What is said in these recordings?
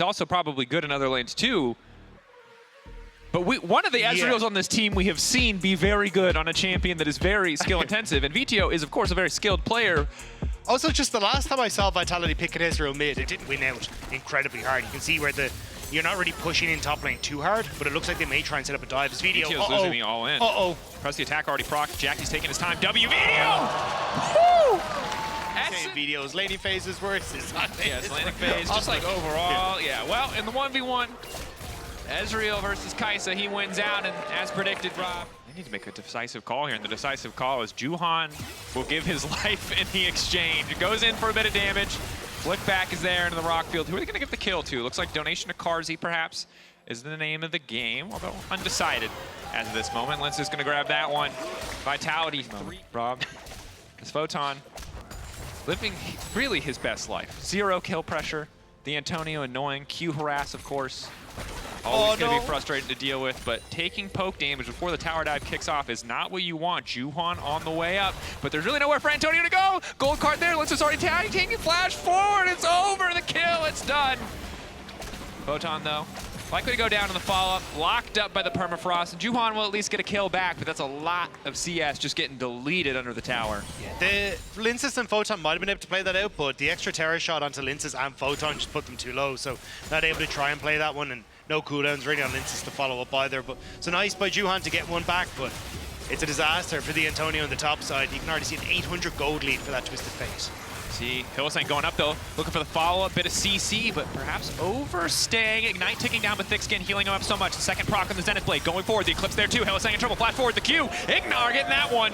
Also probably good in other lanes too. But one of the Ezreals on this team we have seen be very good on a champion that is very skill intensive, and VTO is of course a very skilled player. Also, just the last time I saw Vitality pick an Ezreal mid, it didn't win out incredibly hard. You can see where you're not really pushing in top lane too hard, but it looks like they may try and set up a dive. This VTO's losing the all in. Press the attack already proc. Jackie's taking his time. VTO! Woo! VTO's laning phase is worse. Yes, laning phase, just like overall. Yeah, well, in the 1v1, Ezreal versus Kai'Sa, he wins out, and as predicted, Rob, they need to make a decisive call here, and the decisive call is Juhan will give his life in the exchange. It goes in for a bit of damage. Flick back is there into the rock field. Who are they going to give the kill to? Looks like donation to Carzzy, perhaps, is the name of the game, although undecided as of this moment. Lince is going to grab that one. Vitality 3. Rob, this Photon living really his best life. 0 kill pressure. The Antonio annoying. Q harass, of course. Always going to be frustrating to deal with, but taking poke damage before the tower dive kicks off is not what you want. Juhan on the way up, but there's really nowhere for Antonio to go. Gold card there. Lince is already tagging. Flash forward. It's over. The kill. It's done. Photon, though, likely to go down in the follow-up. Locked up by the permafrost. Juhan will at least get a kill back, but that's a lot of CS just getting deleted under the tower. The Linces and Photon might have been able to play that out, but the extra terror shot onto Linces and Photon just put them too low, so not able to try and play that one, and no cooldowns really on Linces to follow up either. But so nice by Juhan to get one back, but it's a disaster for the Antonio on the top side. You can already see an 800 gold lead for that Twisted Fate. See, Hylissang going up though, looking for the follow-up, bit of CC, but perhaps overstaying. Ignite ticking down with Thick Skin, healing him up so much. The second proc on the Zenith Blade, going forward, the Eclipse there too. Hylissang in trouble, flash forward, the Q. Ignar getting that one.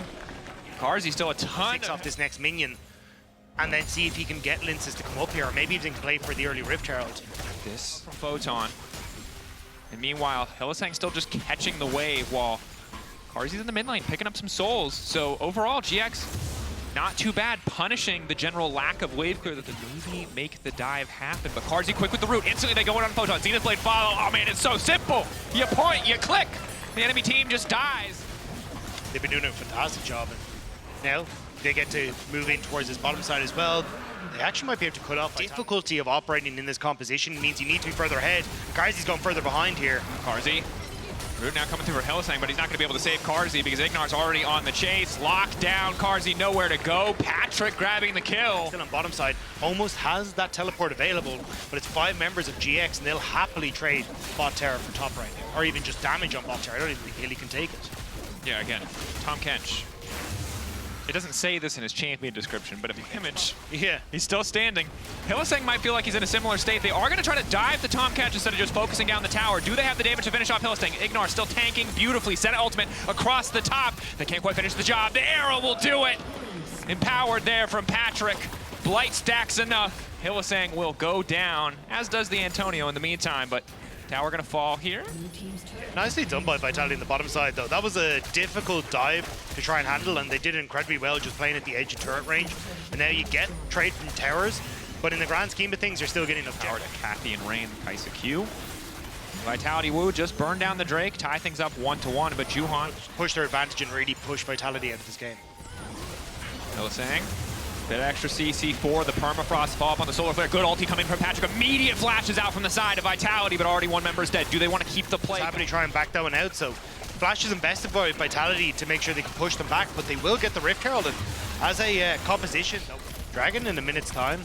Carzzy still a ton. Takes off this next minion, and then see if he can get Linces to come up here, or maybe even play for the early Rift Herald. This from Photon. And meanwhile, Hylissang still just catching the wave while Carzzy's in the mid lane, picking up some souls. So overall, GX, not too bad, punishing the general lack of wave clear that could maybe make the dive happen. But Carzzy quick with the root. Instantly they go in on Photon. Zenith Blade follow. Oh man, it's so simple. You point, you click. The enemy team just dies. They've been doing a fantastic job. And now they get to move in towards his bottom side as well. They actually might be able to cut off. The difficulty of operating in this composition means you need to be further ahead. Carzzy's going further behind here. Carzzy. Root now coming through for Hylissang, but he's not going to be able to save Carzzy because Ignar's already on the chase. Locked down, Carzzy nowhere to go. Patrick grabbing the kill. Still on bottom side, almost has that teleport available, but it's 5 members of GX, and they'll happily trade bot terror for top right now, or even just damage on bot terror. I don't even think Hilly can take it. Yeah, again, Tahm Kench. It doesn't say this in his champion description, but if you image, he's still standing. Hylissang might feel like he's in a similar state. They are going to try to dive the Tahm Kench instead of just focusing down the tower. Do they have the damage to finish off Hylissang? Ignar still tanking beautifully. Set ultimate across the top. They can't quite finish the job. The arrow will do it. Empowered there from Patrick. Blight stacks enough. Hylissang will go down, as does the Antonio in the meantime, but tower going to fall here. Nicely done by Vitality in the bottom side, though. That was a difficult dive to try and handle, and they did it incredibly well just playing at the edge of turret range. And now you get trade from towers, but in the grand scheme of things, you're still getting enough power to Kathy and Rain, Kai'Sa Q. Vitality Wu just burned down the Drake, tie things up 1-1, but Juhan push their advantage and really push Vitality out of this game. Hylissang. Bit extra CC for the permafrost follow up on the solar flare. Good ulti coming from Patrick. Immediate flashes out from the side of Vitality, but already one member is dead. Do they want to keep the play? Happy to try and back that one out. So Flash is invested by Vitality to make sure they can push them back, but they will get the Rift Herald. And as a composition, Dragon in a minute's time.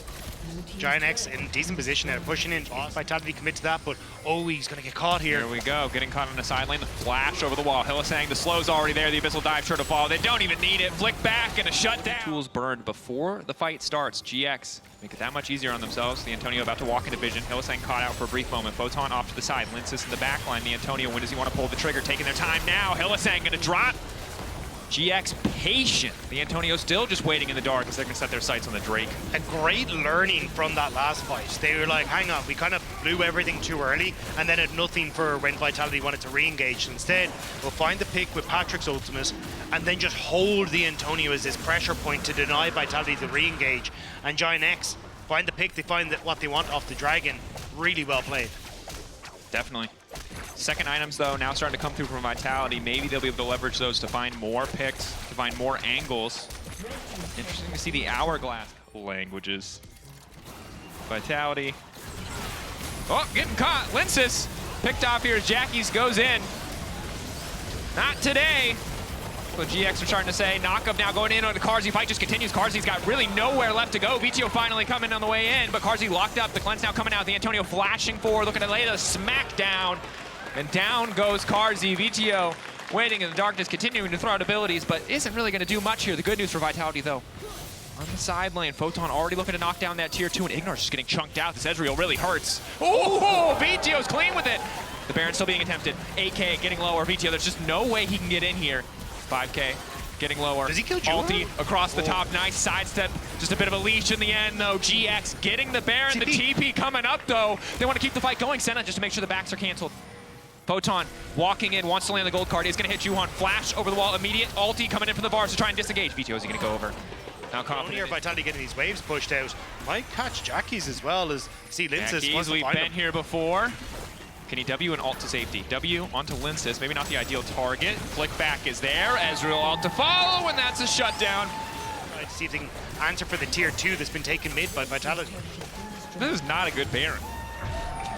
GiantX in decent position and pushing in. Vitality commit to that, but oh, he's going to get caught here. Here we go, getting caught on the side lane. The flash over the wall. Hylissang, the slow's already there. The Abyssal Dive sure to fall. They don't even need it. Flick back and a shutdown. Tools burned before the fight starts. GX make it that much easier on themselves. The Antonio about to walk into vision. Hylissang caught out for a brief moment. Photon off to the side. Linces in the back line. The Antonio, when does he want to pull the trigger? Taking their time now. Hylissang going to drop. GX patient. The Antonio still just waiting in the dark as they're going to set their sights on the Drake. A great learning from that last fight. They were like, hang on, we kind of blew everything too early and then had nothing for when Vitality wanted to re-engage. So instead, we'll find the pick with Patrick's ultimate and then just hold the Antonio as this pressure point to deny Vitality the re-engage. And GiantX find the pick, they find what they want off the Dragon. Really well played. Definitely. Second items, though, now starting to come through from Vitality. Maybe they'll be able to leverage those to find more picks, to find more angles. Interesting to see the Hourglass languages. Vitality Oh, getting caught. Linsis picked off here as Jackies goes in. Not today. What GX are starting to say. Knockup now going in on the Carzzy. Fight just continues. Carzzy's got really nowhere left to go. VTO finally coming on the way in, but Carzzy locked up. The cleanse now coming out. The Antonio flashing forward, looking to lay the smack down. And down goes Carzzy. VTO waiting in the darkness, continuing to throw out abilities, but isn't really going to do much here. The good news for Vitality, though, on the side lane, Photon already looking to knock down that tier 2, and Ignor's just getting chunked out. This Ezreal really hurts. Oh, VTO's clean with it. The Baron still being attempted. AK getting lower. VTO, there's just no way he can get in here. 5K getting lower. Does he kill Juhan? Ulti across the top. Nice sidestep. Just a bit of a leash in the end, though. GX getting the Baron. The TP coming up, though. They want to keep the fight going. Senna just to make sure the backs are canceled. Photon walking in, wants to land the gold card. He's going to hit Juhan. Flash over the wall. Immediate ulti coming in from the bars to try and disengage. VTO, is he going to go over? Now confident. Here, Vitality getting these waves pushed out. Might catch Jackies as well as see Linsis. Jackies, we've been here before. Can he W and ult to safety? W onto Linsis, maybe not the ideal target. Flick back is there. Ezreal ult to follow, and that's a shutdown. Right, to see if they can answer for the tier 2 that's been taken mid by Vitality. This is not a good Baron.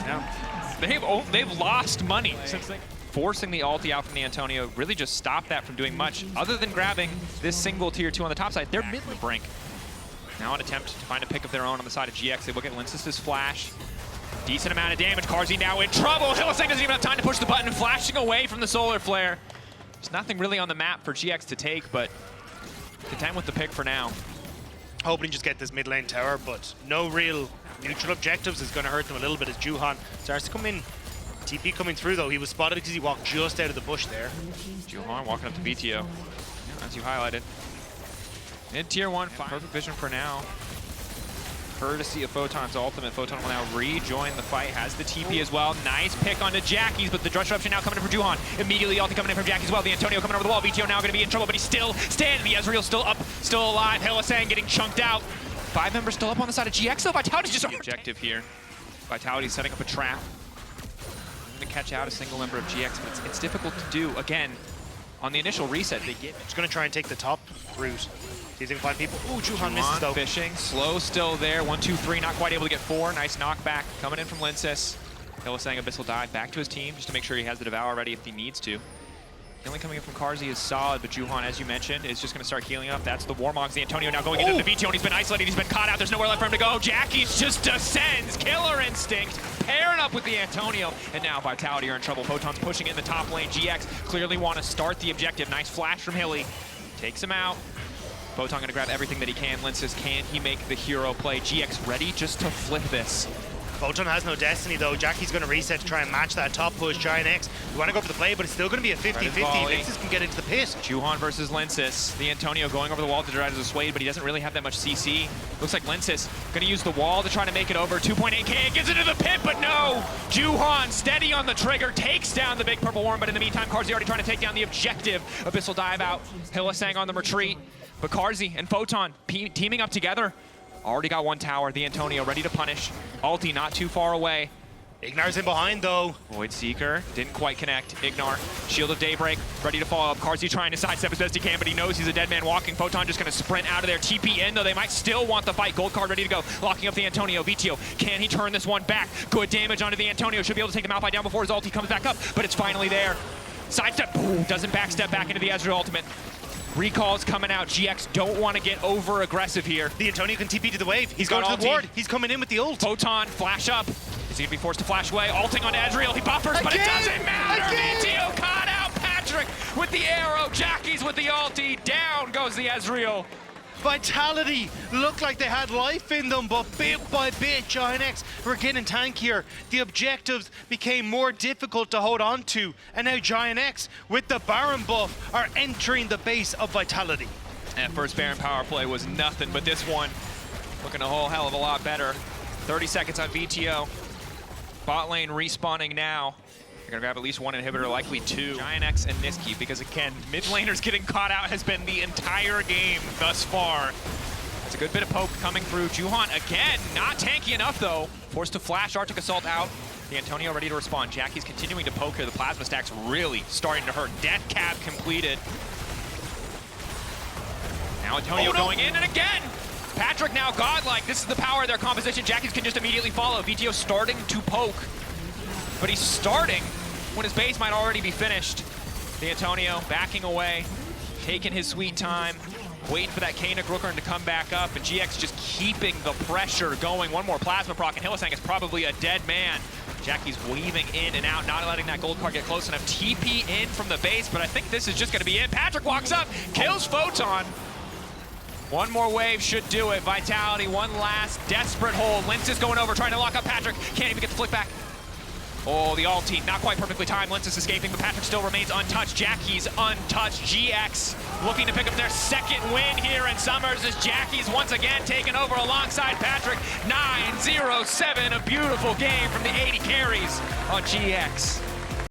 No. They've lost money since they forcing the ulti out from the Antonio really just stopped that from doing much other than grabbing this single tier 2 on the top side. They're mid the brink. Now an attempt to find a pick of their own on the side of GX. They look at Linsis's flash. Decent amount of damage. Carzzy now in trouble. Hylissang doesn't even have time to push the button, flashing away from the solar flare. There's nothing really on the map for GX to take, but content with the pick for now. Hoping to just get this mid lane tower, but no real neutral objectives is going to hurt them a little bit as Juhan starts to come in. TP coming through though. He was spotted because he walked just out of the bush there. Juhan walking up to VTO, as you highlighted. Mid tier 1, perfect vision for now. Courtesy of Photon's ultimate. Photon will now rejoin the fight, has the TP as well. Nice pick onto Jackies, but the disruption now coming in from Juhan. Immediately ulti coming in from Jackies as well. The Antonio coming over the wall. VTO now going to be in trouble, but he's still standing. The Ezreal still up, still alive. Hylissang getting chunked out. 5 members still up on the side of GX, though. Vitality's just the objective here. Vitality's setting up a trap. I'm going to catch out a single member of GX, but it's difficult to do. Again, on the initial reset, they get... Just going to try and take the top route. See if they can find people. Ooh, Juhan misses though. Fishing, slow still there. 1, 2, 3, not quite able to get 4. Nice knockback coming in from Linsis. Hylissang Abyssal dive back to his team just to make sure he has the Devour ready if he needs to. Healing coming in from Carzzy is solid, but Juhan, as you mentioned, is just going to start healing up. That's the Warmogs. The Antonio now going into the VTO, and he's been isolated. He's been caught out. There's nowhere left for him to go. Jackies just descends. Killer instinct. Pairing up with the Antonio. And now Vitality are in trouble. Photon's pushing in the top lane. GX clearly want to start the objective. Nice flash from Hilly. Takes him out. Photon going to grab everything that he can. Linsis, can he make the hero play? GX ready just to flip this. Photon has no destiny though. Jackie's going to reset to try and match that top push. GiantX, we want to go for the play, but it's still going to be a 50-50. Linsis can get into the pit. Juhan versus Linsis. The Antonio going over the wall to try to dissuade, but he doesn't really have that much CC. Looks like Linsis going to use the wall to try to make it over. 2.8k, gets into the pit, but no! Juhan steady on the trigger, takes down the big purple worm, but in the meantime, Carzzy already trying to take down the objective. Abyssal dive out. Hylissang on the retreat. But Carzzy and Photon teaming up together. Already got 1 tower. The Antonio ready to punish. Ulti not too far away. Ignar's in behind though. Void Seeker didn't quite connect. Ignar, Shield of Daybreak, ready to follow up. Carzzy trying to sidestep as best he can, but he knows he's a dead man walking. Photon just going to sprint out of there. TP in, though they might still want the fight. Gold card ready to go. Locking up the Antonio. VTO, can he turn this one back? Good damage onto the Antonio. Should be able to take the Malphite down before his ulti comes back up, but it's finally there. Sidestep, boom, doesn't backstep back into the Ezreal ultimate. Recalls coming out. GX don't want to get over aggressive here. The Antonio can TP to the wave. He's going to the ward. He's coming in with the ult. Photon, flash up. Is he going to be forced to flash away? Ulting on Ezreal. He buffers, but it doesn't matter. VTO caught out Patrick with the arrow. Jackies with the ulti. Down goes the Ezreal. Vitality looked like they had life in them, but bit by bit, GiantX were getting tankier. The objectives became more difficult to hold on to, and now GiantX, with the Baron buff, are entering the base of Vitality. That first Baron power play was nothing, but this one looking a whole hell of a lot better. 30 seconds on VTO. Bot lane respawning now. They're gonna grab at least 1 inhibitor, likely 2. GiantX and Niski, because again, mid laners getting caught out has been the entire game thus far. That's a good bit of poke coming through. Juhan again, not tanky enough though. Forced to flash Arctic Assault out. The Antonio ready to respond. Jackie's continuing to poke here. The plasma stack's really starting to hurt. Death cab completed. Now Antonio going in, and again, Patrick now godlike. This is the power of their composition. Jackies can just immediately follow. VTO starting to poke, but he's starting when his base might already be finished. D'Antonio backing away, taking his sweet time, waiting for that Kana Grookern to come back up, and GX just keeping the pressure going. One more plasma proc, and Hylissang is probably a dead man. Jackie's weaving in and out, not letting that gold card get close enough. TP in from the base, but I think this is just gonna be it. Patrick walks up, kills Photon. One more wave should do it. Vitality, one last desperate hold. Lince is going over, trying to lock up Patrick. Can't even get the flick back. Oh, the ulti, not quite perfectly timed. Lince is escaping, but Patrick still remains untouched. Jackie's untouched. GX looking to pick up their second win here in Summers as Jackie's once again taken over alongside Patrick. 9-0-7, a beautiful game from the 80 carries on GX.